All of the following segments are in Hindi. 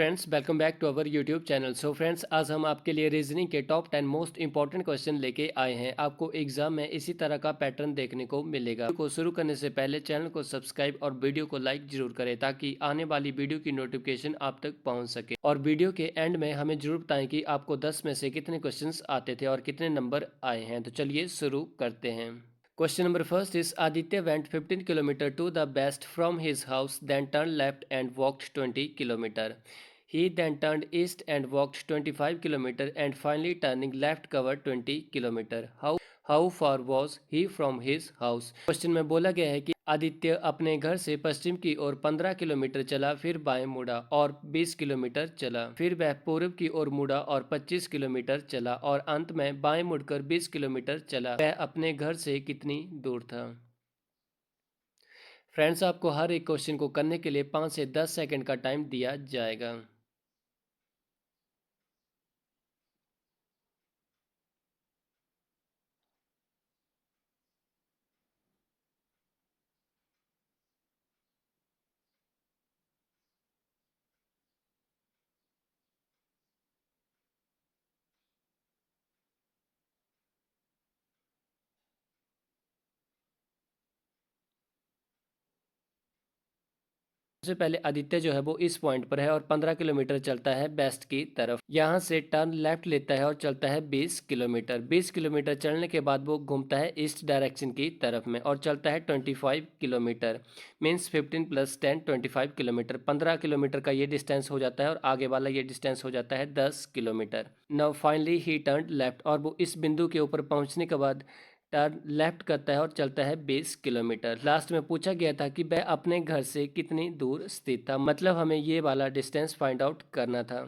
Friends, welcome back to our YouTube channel. So friends, आज हम आपके लिए रीजनिंग के टॉप 10 मोस्ट इंपॉर्टेंट क्वेश्चन लेके आए हैं। आपको एग्जाम में इसी तरह का पैटर्न देखने को मिलेगा। वीडियो को शुरू करने से पहले चैनल को सब्सक्राइब और वीडियो को लाइक जरूर करें ताकि आने वाली वीडियो की नोटिफिकेशन आप तक पहुँच सके। और वीडियो के एंड में हमें जरूर बताएं कि आपको 10 में से कितने क्वेश्चन आते थे और कितने नंबर आए हैं। तो चलिए शुरू करते हैं। Question number first is Aditya went 15 kilometer to the west from his house, then turned left and walked 20 kilometer. He then turned east and walked 25 kilometer and finally turning left covered 20 kilometer. How far was he from his house? Question में बोला गया है कि आदित्य अपने घर से पश्चिम की ओर 15 किलोमीटर चला, फिर बाएं मुड़ा और 20 किलोमीटर चला। फिर वह पूर्व की ओर मुड़ा और 25 किलोमीटर चला और अंत में बाएं मुड़कर 20 किलोमीटर चला। वह अपने घर से कितनी दूर था? फ्रेंड्स, आपको हर एक क्वेश्चन को करने के लिए 5 से 10 सेकंड का टाइम दिया जाएगा। सबसे पहले आदित्य जो है वो इस पॉइंट पर है और 15 किलोमीटर चलता है वेस्ट की तरफ। यहाँ से टर्न लेफ्ट लेता है और चलता है 20 किलोमीटर। 20 किलोमीटर चलने के बाद वो घूमता है ईस्ट डायरेक्शन की तरफ में और चलता है 25 किलोमीटर। Means 15 + 10 25 kilometre. 15 किलोमीटर का ये डिस्टेंस हो जाता है और आगे वाला ये डिस्टेंस हो जाता है 10 kilometre. Now finally he turn left, और वो इस बिंदु के ऊपर पहुँचने के बाद टर्न लेफ्ट करता है और चलता है 20 किलोमीटर। लास्ट में पूछा गया था कि वह अपने घर से कितनी दूर स्थित था, मतलब हमें ये वाला डिस्टेंस फाइंड आउट करना था।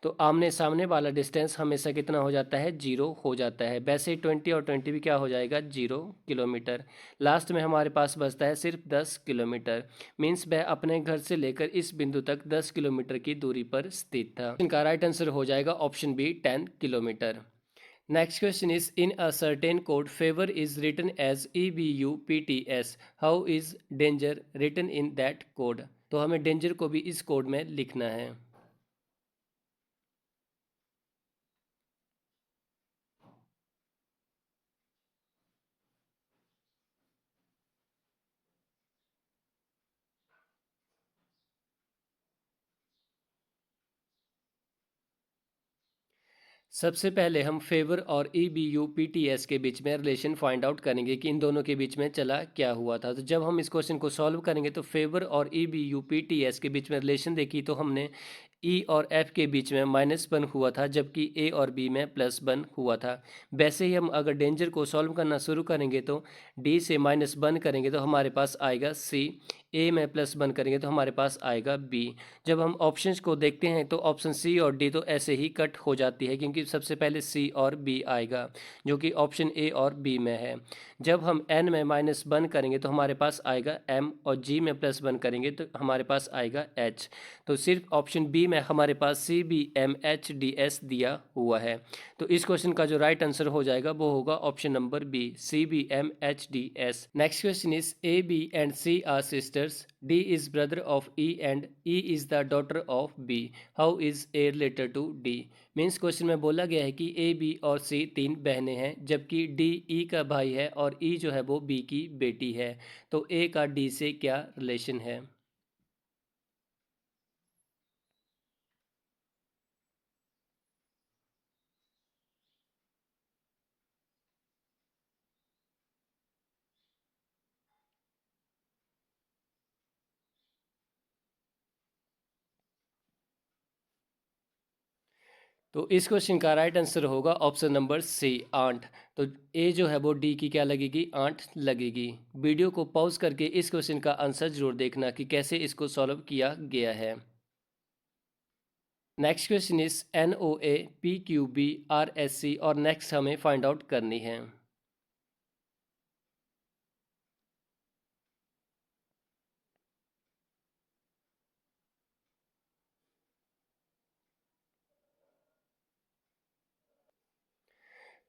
तो आमने सामने वाला डिस्टेंस हमेशा कितना हो जाता है? 0 हो जाता है। वैसे ही 20 और 20 भी क्या हो जाएगा? 0 किलोमीटर। लास्ट में हमारे पास बचता है सिर्फ 10 किलोमीटर। मीन्स वह अपने घर से लेकर इस बिंदु तक 10 किलोमीटर की दूरी पर स्थित था। इनका राइट आंसर हो जाएगा option B, 10 kilometre. Next question is, in a certain code, favor is written as EBUPTS. How is danger written in that code? तो हमें डेंजर को भी इस कोड में लिखना है। सबसे पहले हम फेवर और EBUPTS के बीच में रिलेशन फाइंड आउट करेंगे कि इन दोनों के बीच में चला क्या हुआ था। तो जब हम इस क्वेश्चन को सॉल्व करेंगे तो फेवर और EBUPTS के बीच में रिलेशन देखी तो हमने E और F के बीच में -1 हुआ था, जबकि A और B में +1 हुआ था। वैसे ही हम अगर डेंजर को सॉल्व करना शुरू करेंगे तो D से -1 करेंगे तो हमारे पास आएगा C, A में +1 करेंगे तो हमारे पास आएगा B। जब हम ऑप्शंस को देखते हैं तो ऑप्शन C और D तो ऐसे ही कट हो जाती है, क्योंकि सबसे पहले C और B आएगा जो कि ऑप्शन A और B में है। जब हम N में -1 करेंगे तो हमारे पास आएगा M, और G में +1 करेंगे तो हमारे पास आएगा H। तो सिर्फ ऑप्शन B में हमारे पास CBMHDS दिया हुआ है। तो इस क्वेश्चन का जो राइट आंसर हो जाएगा वो होगा option number B, CBMHDS। Next question is, A, B and C are sisters. D is brother of E and E is the daughter of B. How is A related to D? Means question में बोला गया है कि A, B और C 3 बहनें हैं, जबकि D E का भाई है और E जो है वो B की बेटी है। तो A का D से क्या रिलेशन है? तो इस क्वेश्चन का राइट आंसर होगा ऑप्शन नंबर सी, आंट। तो ए जो है वो डी की क्या लगेगी? आंट लगेगी। वीडियो को पॉज करके इस क्वेश्चन का आंसर जरूर देखना कि कैसे इसको सॉल्व किया गया है। Next question is NOA PQB RSC, और नेक्स्ट हमें फाइंड आउट करनी है।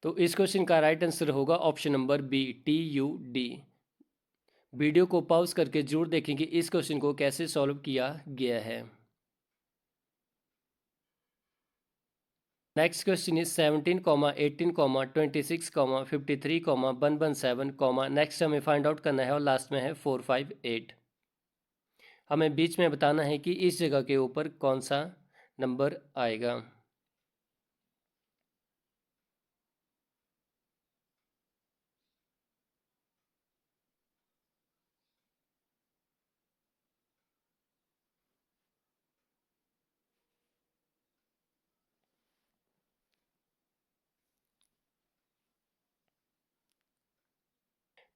तो इस क्वेश्चन का राइट आंसर होगा option number B, TUD। Video को पॉज करके जरूर देखें कि इस क्वेश्चन को कैसे सॉल्व किया गया है। नेक्स्ट क्वेश्चन इज 17, 18, 26, 53, 117, नेक्स्ट हमें फाइंड आउट करना है और लास्ट में है 458। हमें बीच में बताना है कि इस जगह के ऊपर कौन सा नंबर आएगा।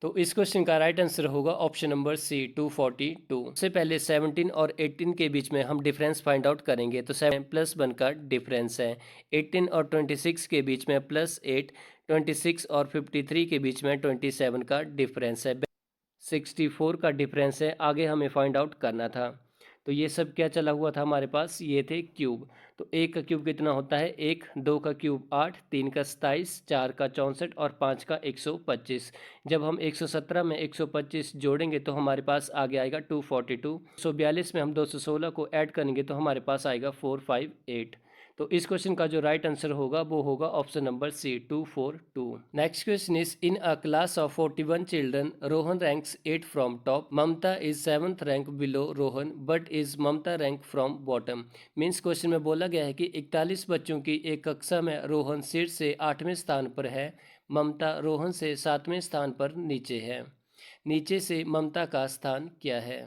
तो इस क्वेश्चन का राइट आंसर होगा ऑप्शन नंबर सी 242। सबसे पहले 17 और 18 के बीच में हम डिफरेंस फाइंड आउट करेंगे। तो 7 प्लस 1 का डिफरेंस है। 18 और 26 के बीच में +8, 26 और 53 के बीच में 27 का डिफरेंस है। 64 का डिफरेंस है। आगे हमें फाइंड आउट करना था। तो ये सब क्या चला हुआ था हमारे पास, ये थे क्यूब। तो 1 का क्यूब कितना होता है 1, 2 का क्यूब 8, 3 का 27, 4 का 64 और 5 का 125। जब हम 117 में 125 जोड़ेंगे तो हमारे पास आगे आएगा 242। 142 में हम 216 को ऐड करेंगे तो हमारे पास आएगा 458। तो इस क्वेश्चन का जो राइट आंसर होगा वो होगा option number C 242। Next question is in a class of 41 children Rohan ranks 8 from top, Mamta is 7th rank below Rohan but is Mamta rank from bottom. Means question में बोला गया है कि 41 बच्चों की एक कक्षा में रोहन शीर्ष से 8वें स्थान पर है, ममता रोहन से 7वें स्थान पर नीचे है। नीचे से ममता का स्थान क्या है।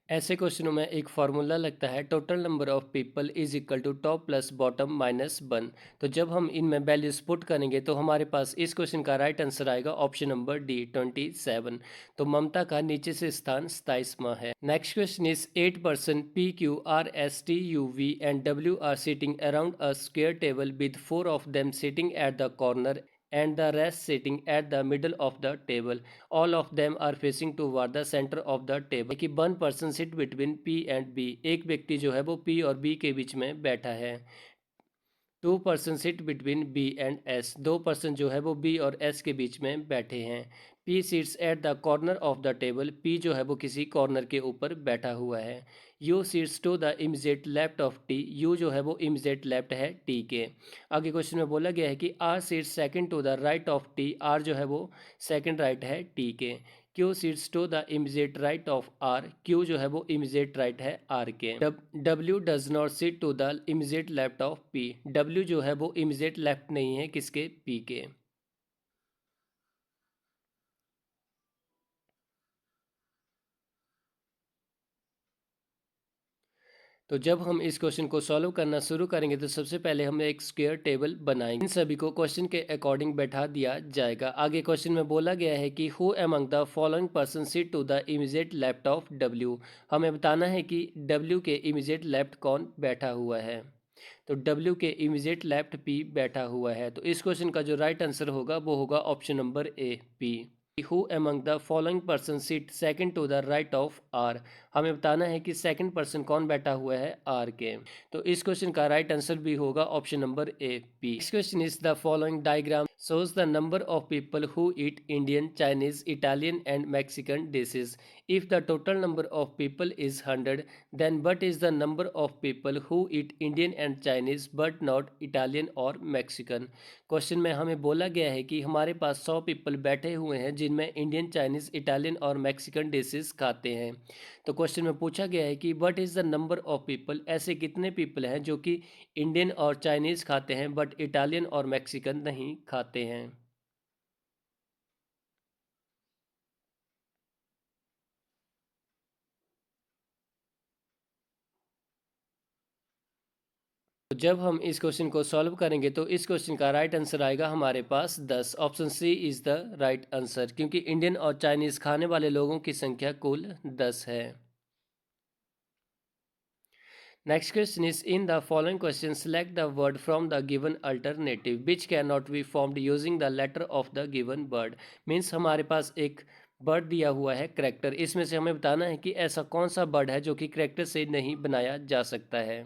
ऐसे क्वेश्चनों में एक फार्मूला लगता है, total number of people is equal to top plus bottom minus 1। तो जब हम इनमें वैल्यूज पुट करेंगे तो हमारे पास इस क्वेश्चन का राइट आंसर आएगा ऑप्शन नंबर डी 27। तो ममता का नीचे से स्थान 27वां है। Next question is 8 person P Q R S T U V and W are sitting around a square table with 4 of them sitting at the corner and the rest sitting at the middle of the table. All of them are facing toward the center of the table। कि 1 person sit between P and B। एक व्यक्ति जो है वो P और B के बीच में बैठा है। 2 person sit between B and S. 2 person जो है वो बी और एस के बीच में बैठे हैं। P seats at the corner of the table. P जो है वो किसी कॉर्नर के ऊपर बैठा हुआ है। U seats to the immediate left of T. U जो है वो इमिजिएट लेफ्ट है टी के। आगे क्वेश्चन में बोला गया है कि R seats second to the right of T. R जो है वो सेकंड राइट है टी के। Q seats to the immediate right of R. Q जो है वो इमिजिएट राइट है आर के। W does not sit to the immediate left of P. W जो है वो इमिजिएट लेफ्ट नहीं है किसके, पी के। तो जब हम इस क्वेश्चन को सॉल्व करना शुरू करेंगे तो सबसे पहले हम एक स्क्वायर टेबल बनाएंगे। इन सभी को क्वेश्चन के अकॉर्डिंग बैठा दिया जाएगा। आगे क्वेश्चन में बोला गया है कि who among the following person sit to the immediate left of W. हमें बताना है कि डब्ल्यू के इमीडिएट लेफ्ट कौन बैठा हुआ है। तो डब्ल्यू के इमीडिएट लेफ्ट पी बैठा हुआ है। तो इस क्वेश्चन का जो राइट आंसर होगा वो होगा option number A P. Who among the following person seat second to the right of R. हमें बताना है कि सेकंड पर्सन कौन बैठा हुआ है, आर के। तो इस क्वेश्चन का राइट आंसर भी होगा option number A P. Next question is the following diagram shows the number of people who eat Indian, Chinese, Italian and Mexican dishes. If the total number of people is 100, then what is the number of people who eat Indian and Chinese but not Italian or Mexican? Question में हमें बोला गया है कि हमारे पास 100 पीपल बैठे हुए हैं जिनमें इंडियन, चाइनीज़, इटालियन और मैक्सिकन डिशेस खाते हैं। तो क्वेश्चन में पूछा गया है कि what is the number of people. ऐसे कितने पीपल हैं जो कि इंडियन और चाइनीज़ खाते हैं बट इटालियन और मैक्सिकन नहीं खाते हैं। तो जब हम इस क्वेश्चन को सॉल्व करेंगे तो इस क्वेश्चन का राइट आंसर आएगा हमारे पास 10। Option C is the right answer, क्योंकि इंडियन और चाइनीज़ खाने वाले लोगों की संख्या कुल 10 है। Next question is in the following question select the word from the given alternative which cannot be formed using the letter of the given word। Means हमारे पास एक बर्ड दिया हुआ है करैक्टर। इसमें से हमें बताना है कि ऐसा कौन सा बर्ड है जो कि करैक्टर से नहीं बनाया जा सकता है।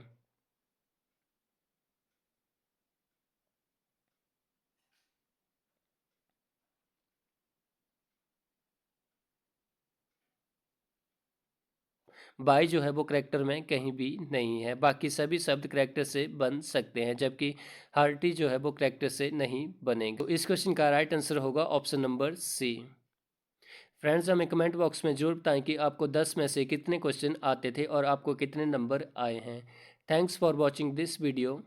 बाई जो है वो करैक्टर में कहीं भी नहीं है। बाकी सभी शब्द करैक्टर से बन सकते हैं, जबकि हार्टी जो है वो करैक्टर से नहीं बनेगा। तो इस क्वेश्चन का राइट आंसर होगा ऑप्शन नंबर सी। फ्रेंड्स, हमें कमेंट बॉक्स में जरूर बताएं कि आपको 10 में से कितने क्वेश्चन आते थे और आपको कितने नंबर आए हैं। Thanks for watching this video.